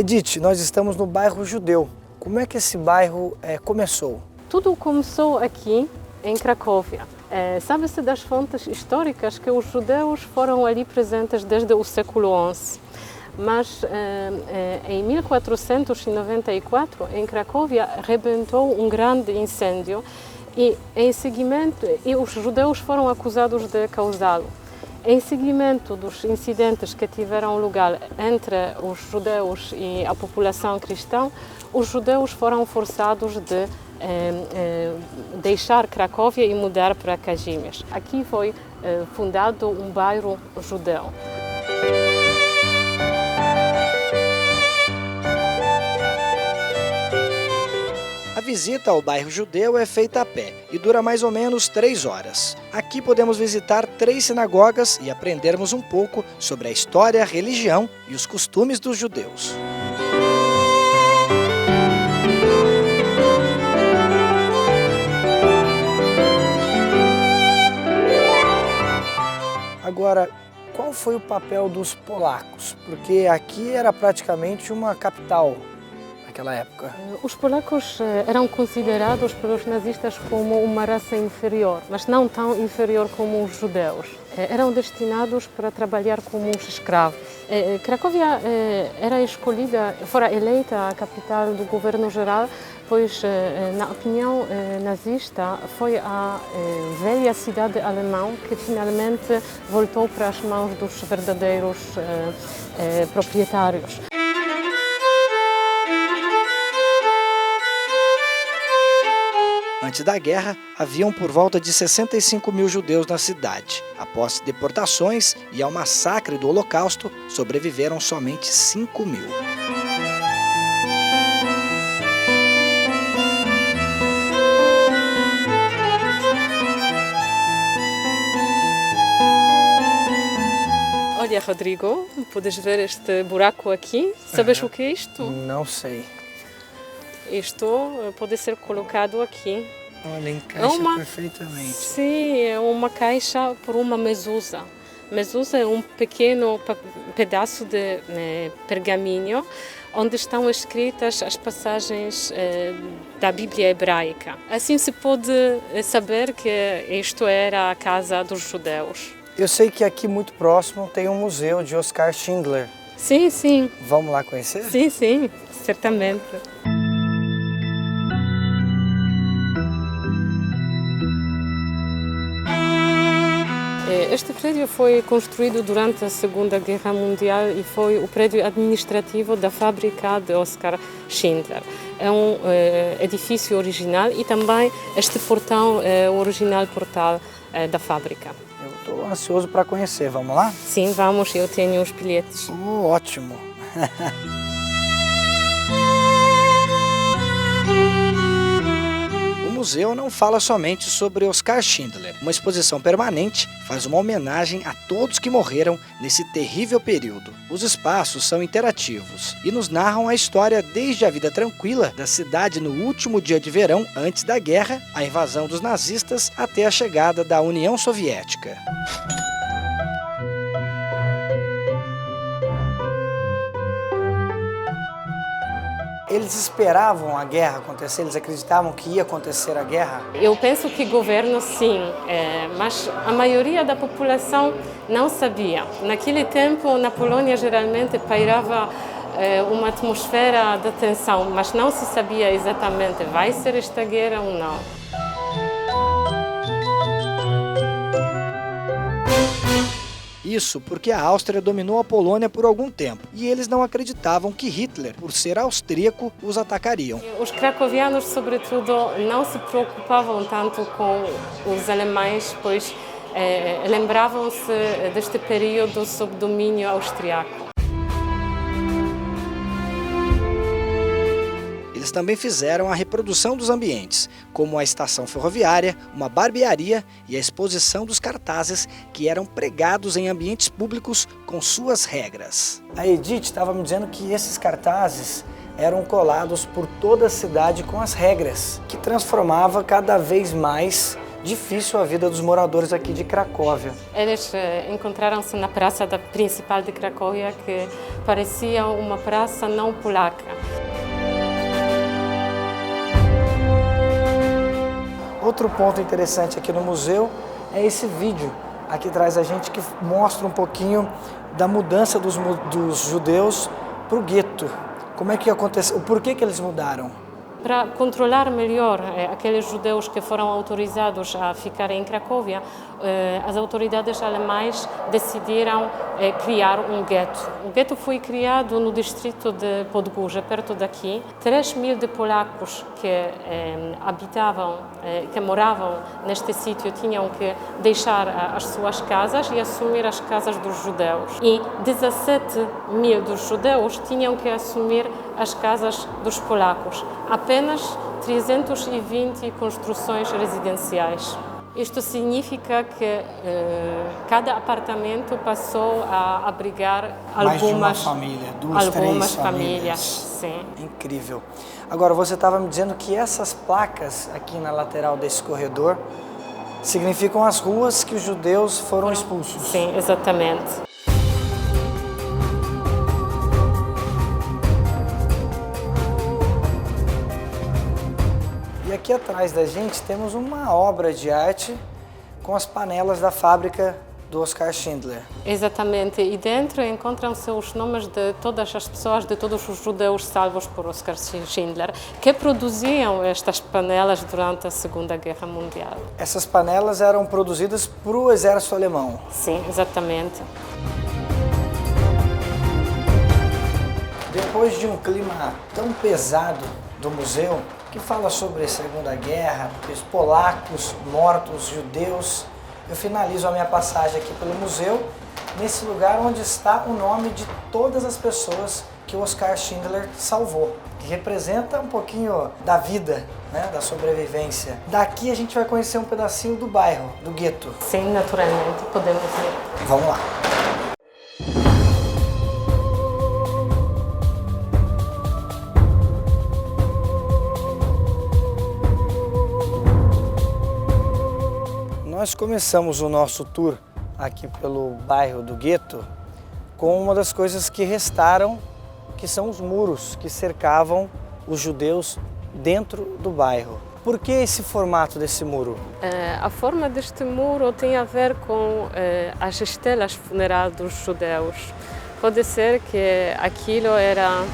Edith, nós estamos no bairro Judeu. Como é que esse bairro começou? Tudo começou aqui em Cracóvia. Sabe-se das fontes históricas que os judeus foram ali presentes desde o século XI. Mas em 1494, em Cracóvia, rebentou um grande incêndio e, em seguimento, os judeus foram acusados de causá-lo. Em seguimento dos incidentes que tiveram lugar entre os judeus e a população cristã, os judeus foram forçados de deixar Cracóvia e mudar para Kazimierz. Aqui foi fundado um bairro judeu. A visita ao bairro Judeu é feita a pé e dura mais ou menos 3 horas. Aqui podemos visitar 3 sinagogas e aprendermos um pouco sobre a história, a religião e os costumes dos judeus. Agora, qual foi o papel dos polacos? Porque aqui era praticamente uma capital naquela época. Os polacos eram considerados pelos nazistas como uma raça inferior, mas não tão inferior como os judeus. Eram destinados para trabalhar como os escravos. Cracóvia fora eleita a capital do governo geral, pois, na opinião nazista, foi a velha cidade alemã que finalmente voltou para as mãos dos verdadeiros proprietários. Antes da guerra, haviam por volta de 65 mil judeus na cidade. Após deportações e ao massacre do Holocausto, sobreviveram somente 5 mil. Olha, Rodrigo, podes ver este buraco aqui? Sabes o que é isto? Não sei. Isto pode ser colocado aqui. Olha, encaixa perfeitamente. Sim, é uma caixa por uma mesusa. Mesusa é um pequeno pedaço de pergaminho onde estão escritas as passagens da Bíblia hebraica. Assim se pode saber que isto era a casa dos judeus. Eu sei que aqui muito próximo tem um museu de Oskar Schindler. Sim, sim. Vamos lá conhecer? Sim, sim, certamente. Este prédio foi construído durante a Segunda Guerra Mundial e foi o prédio administrativo da fábrica de Oskar Schindler. É um edifício original e também este portão é o original portal da fábrica. Eu estou ansioso para conhecer, vamos lá? Sim, vamos, eu tenho os bilhetes. Ótimo! O museu não fala somente sobre Oskar Schindler. Uma exposição permanente faz uma homenagem a todos que morreram nesse terrível período. Os espaços são interativos e nos narram a história desde a vida tranquila da cidade no último dia de verão antes da guerra, a invasão dos nazistas, até a chegada da União Soviética. Eles esperavam a guerra acontecer? Eles acreditavam que ia acontecer a guerra? Eu penso que o governo sim, mas a maioria da população não sabia. Naquele tempo, na Polônia, geralmente pairava uma atmosfera de tensão, mas não se sabia exatamente vai ser esta guerra ou não. Isso porque a Áustria dominou a Polônia por algum tempo e eles não acreditavam que Hitler, por ser austríaco, os atacariam. Os cracovianos, sobretudo, não se preocupavam tanto com os alemães, pois lembravam-se deste período sob domínio austriaco. Eles também fizeram a reprodução dos ambientes, como a estação ferroviária, uma barbearia e a exposição dos cartazes que eram pregados em ambientes públicos com suas regras. A Edith estava me dizendo que esses cartazes eram colados por toda a cidade com as regras, que transformava cada vez mais difícil a vida dos moradores aqui de Cracóvia. Eles encontraram-se na praça principal de Cracóvia, que parecia uma praça não polaca. Outro ponto interessante aqui no museu é esse vídeo aqui atrás da gente que mostra um pouquinho da mudança dos judeus para o gueto. Como é que aconteceu? Por que eles mudaram? Para controlar melhor aqueles judeus que foram autorizados a ficar em Cracóvia, as autoridades alemãs decidiram criar um gueto. O gueto foi criado no distrito de Podgórze, perto daqui. 3.000 de polacos que habitavam, que moravam neste sítio, tinham que deixar as suas casas e assumir as casas dos judeus. E 17.000 dos judeus tinham que assumir as casas dos polacos. Apenas 320 construções residenciais. Isto significa que cada apartamento passou a abrigar mais de uma família, duas, três famílias. Sim. Incrível. Agora, você estava me dizendo que essas placas aqui na lateral desse corredor significam as ruas que os judeus foram expulsos. Sim, exatamente. E aqui atrás da gente temos uma obra de arte com as panelas da fábrica do Oskar Schindler. Exatamente, e dentro encontram-se os nomes de todas as pessoas, de todos os judeus salvos por Oskar Schindler, que produziam estas panelas durante a Segunda Guerra Mundial. Essas panelas eram produzidas para o exército alemão. Sim, exatamente. Depois de um clima tão pesado do museu, que fala sobre a Segunda Guerra, os polacos mortos, judeus, eu finalizo a minha passagem aqui pelo museu, nesse lugar onde está o nome de todas as pessoas que o Oskar Schindler salvou, que representa um pouquinho da vida, né, da sobrevivência. Daqui a gente vai conhecer um pedacinho do bairro, do gueto. Sim, naturalmente, podemos ir. Vamos lá. Nós começamos o nosso tour aqui pelo bairro do gueto com uma das coisas que restaram, que são os muros que cercavam os judeus dentro do bairro. Por que esse formato desse muro? A forma deste muro tem a ver com as estelas funerárias dos judeus. Pode ser que aquilo era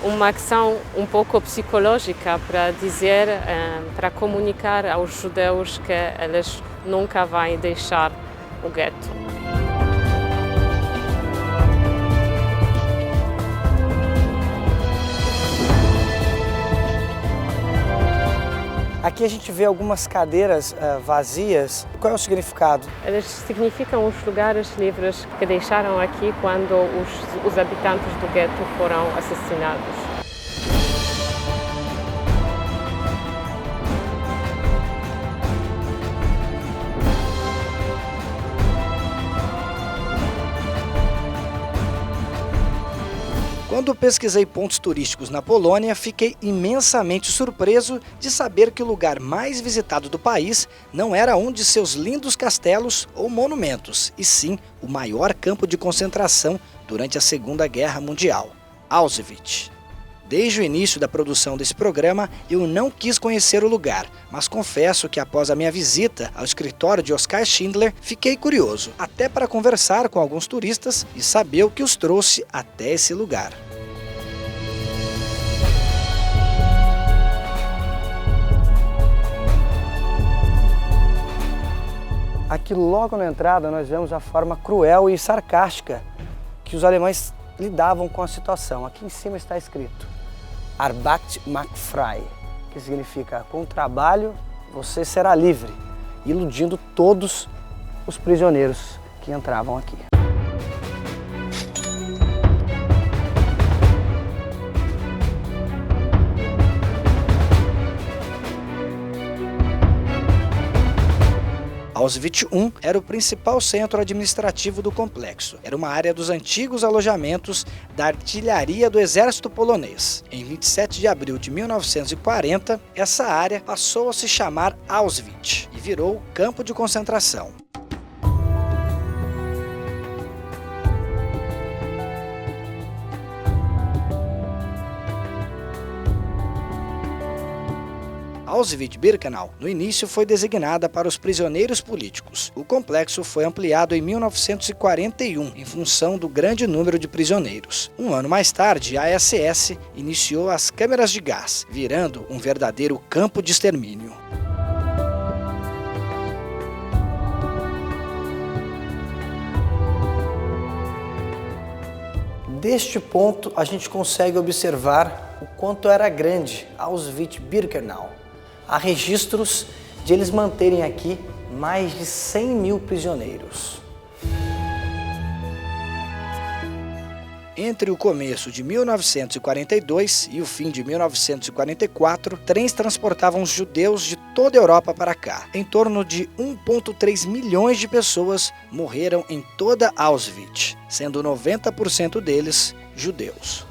uma ação um pouco psicológica para dizer, para comunicar aos judeus que eles nunca vão deixar o gueto. Aqui a gente vê algumas cadeiras vazias. Qual é o significado? Eles significam os lugares livres que deixaram aqui quando os habitantes do gueto foram assassinados. Quando pesquisei pontos turísticos na Polônia, fiquei imensamente surpreso de saber que o lugar mais visitado do país não era um de seus lindos castelos ou monumentos, e sim o maior campo de concentração durante a Segunda Guerra Mundial, Auschwitz. Desde o início da produção desse programa, eu não quis conhecer o lugar, mas confesso que após a minha visita ao escritório de Oskar Schindler, fiquei curioso, até para conversar com alguns turistas e saber o que os trouxe até esse lugar. Aqui logo na entrada nós vemos a forma cruel e sarcástica que os alemães lidavam com a situação. Aqui em cima está escrito Arbeit macht frei, que significa com trabalho você será livre, iludindo todos os prisioneiros que entravam aqui. Auschwitz I era o principal centro administrativo do complexo. Era uma área dos antigos alojamentos da artilharia do exército polonês. Em 27 de abril de 1940, essa área passou a se chamar Auschwitz e virou campo de concentração. Auschwitz-Birkenau, no início, foi designada para os prisioneiros políticos. O complexo foi ampliado em 1941, em função do grande número de prisioneiros. Um ano mais tarde, a SS iniciou as câmeras de gás, virando um verdadeiro campo de extermínio. Deste ponto, a gente consegue observar o quanto era grande Auschwitz-Birkenau. Há registros de eles manterem aqui mais de 100 mil prisioneiros. Entre o começo de 1942 e o fim de 1944, trens transportavam os judeus de toda a Europa para cá. Em torno de 1,3 milhões de pessoas morreram em toda Auschwitz, sendo 90% deles judeus.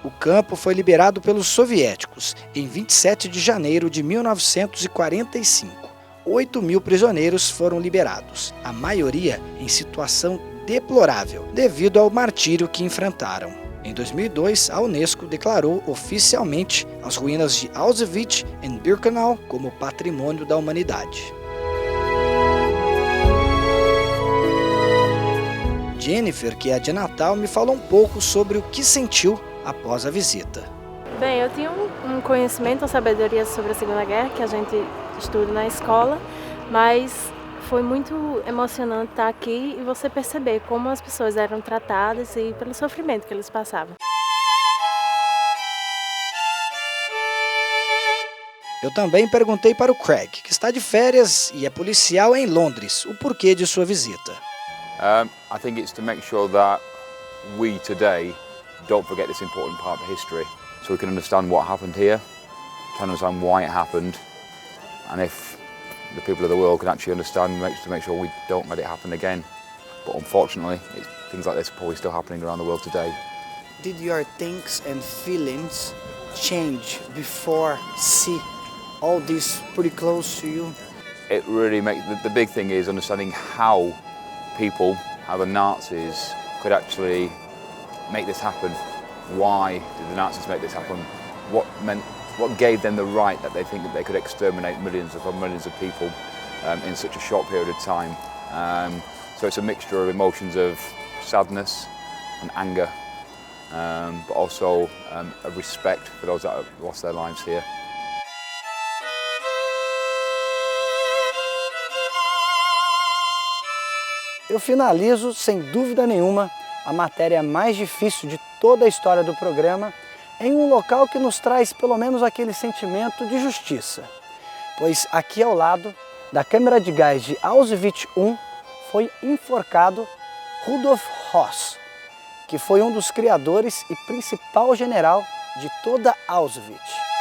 O campo foi liberado pelos soviéticos em 27 de janeiro de 1945. 8 mil prisioneiros foram liberados, a maioria em situação deplorável, devido ao martírio que enfrentaram. Em 2002, a Unesco declarou oficialmente as ruínas de Auschwitz e Birkenau como Patrimônio da Humanidade. Jennifer, que é de Natal, me falou um pouco sobre o que sentiu após a visita. Bem, eu tinha um conhecimento, uma sabedoria sobre a Segunda Guerra que a gente estuda na escola, mas foi muito emocionante estar aqui e você perceber como as pessoas eram tratadas e pelo sofrimento que eles passavam. Eu também perguntei para o Craig, que está de férias e é policial em Londres, o porquê de sua visita. I think it's to make sure that we today don't forget this important part of history, so we can understand what happened here, try to understand why it happened, and if the people of the world can actually understand, to make sure we don't let it happen again. But unfortunately, things like this are probably still happening around the world today. Did your thinks and feelings change before see all this pretty close to you? It really makes, the big thing is understanding how the Nazis could actually make this happen. Why did the Nazis make this happen? What gave them the right that they think that they could exterminate millions of people in such a short period of time? So it's a mixture of emotions of sadness and anger, but also a respect for those that have lost their lives here. Eu finalizo, sem dúvida nenhuma, a matéria mais difícil de toda a história do programa em um local que nos traz pelo menos aquele sentimento de justiça. Pois aqui ao lado da câmara de gás de Auschwitz I foi enforcado Rudolf Höss, que foi um dos criadores e principal general de toda Auschwitz.